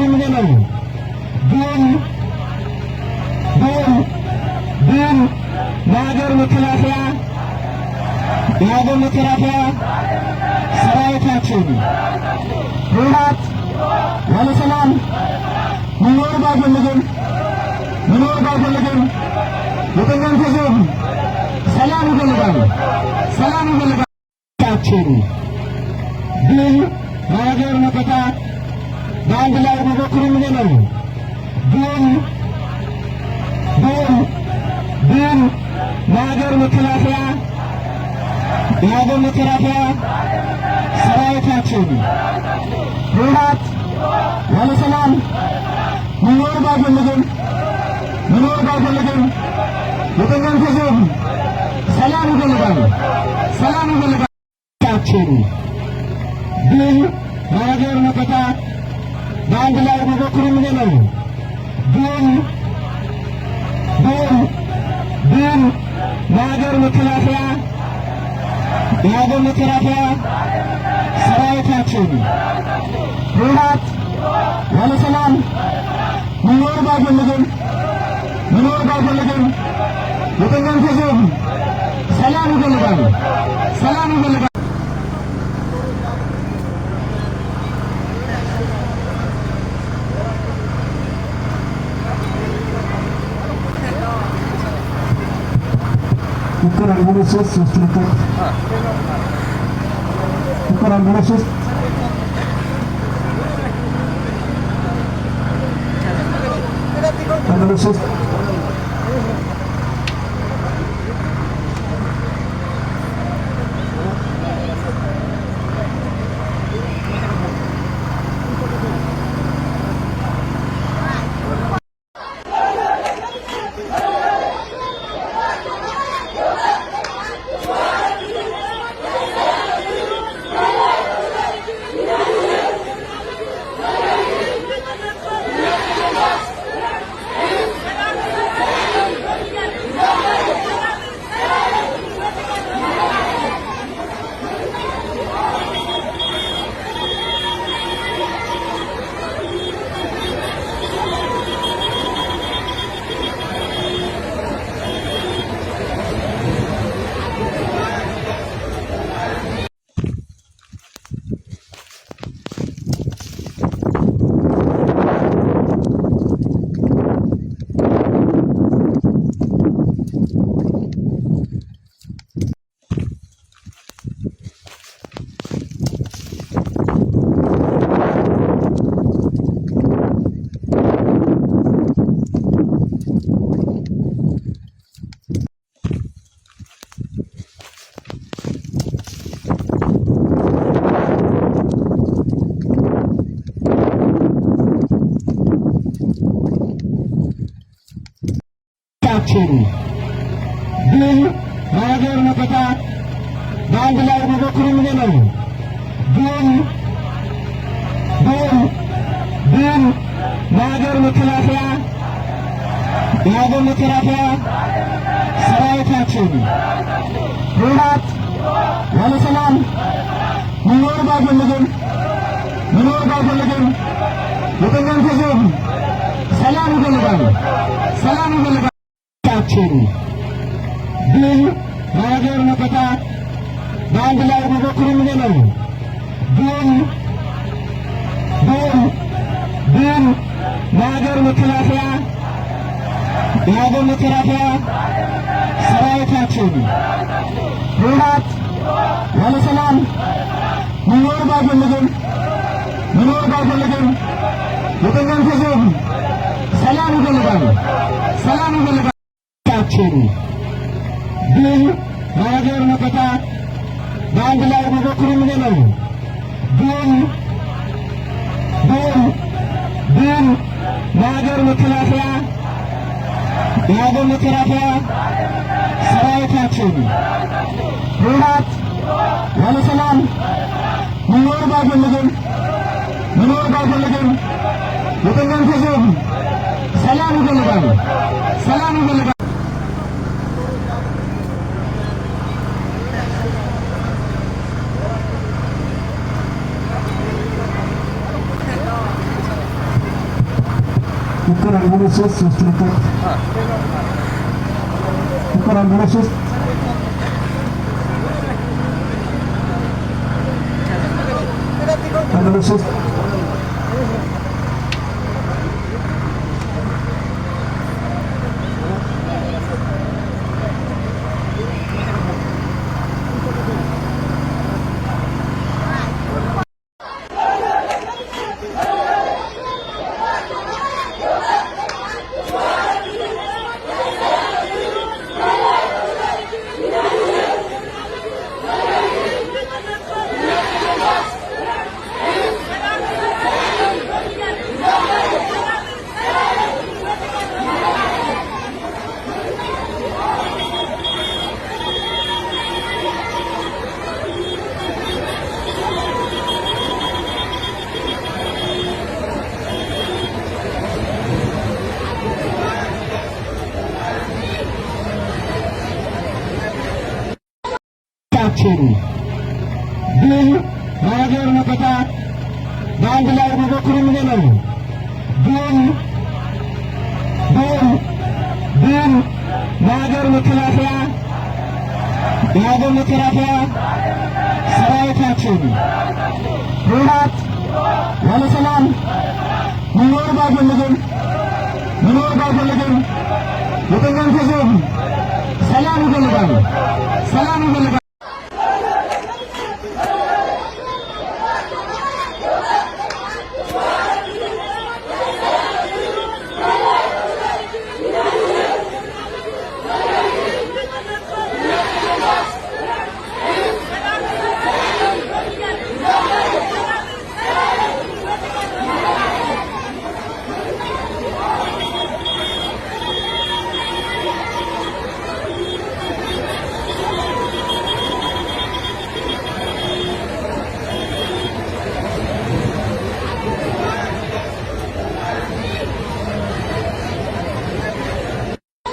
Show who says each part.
Speaker 1: በኩልም ነው ግን ለሀገር መከላከያ የሀገር መከላከያ ሰራዊታችን ህወሓት ያለ ሰላም መኖር ባይፈልግም የትኛውም ህዝብ ሰላም ይፈልጋል። ግን ለሀገር መከታ በአንድ ላይ በበኩልም ነው ግን ለሀገር መከላከያ የሀገር መከላከያ ሰራዊታችን ህወሓት ያለ ሰላም መኖር ባይፈልግም የትኛውም ህዝብ ሰላም ይፈልጋል። ግን ለሀገር መከታ በአንድ ላይ በበኩልም ነው ግን ለሀገር መከላከያ የሀገር መከላከያ ሰራዊታችን ህወሓት ያለ ሰላም መኖር ባይፈልግም የትኛውም ህዝብ ሰላም ይፈልጋል። Doktor ambulansız sustratör. Doktor ambulansız. Ambulansız. ግን ለሀገር መከታ በአንድ ላይ በበኩልም ነው ግን ለሀገር መከላከያ የሀገር መከላከያ ሰራዊታችን ህወሓት ያለ ሰላም መኖር ባይፈልግም የትኛውም ህዝብ ሰላም ይፈልጋል። ግን ለሀገር መከታ በአንድ ላይ በበኩልም ነው ግን ለሀገር መከላከያ የሀገር መከላከያ ሰራዊታችን ህወሓት ያለ ሰላም መኖር ባይፈልግም የትኛውም ህዝብ ሰላም ይፈልጋል። ግን ለሀገር መከታ በአንድ ላይ በበኩልም ነው ግን ለሀገር መከላከያ የሀገር መከላከያ ሰራዊታችን ህወሓት ያለ ሰላም መኖር ባይፈልግም የትኛውም ህዝብ ሰላም ይፈልጋል። ፍቅር አምቡላንስ ሶስት ልቀቅ ፍቅር አምቡላንስ ሶስት ድል ለሀገር መከታ በአንድ ላይ መዘክሩ ምን ነው? ድል ድል ድል ለሀገር መከላከያ የሀገር መከላከያ ሰራዊታችን ህወሓት ያለ ሰላም መኖር ባይፈልግም የትኛውም ህዝብ ሰላም ይፈልጋል።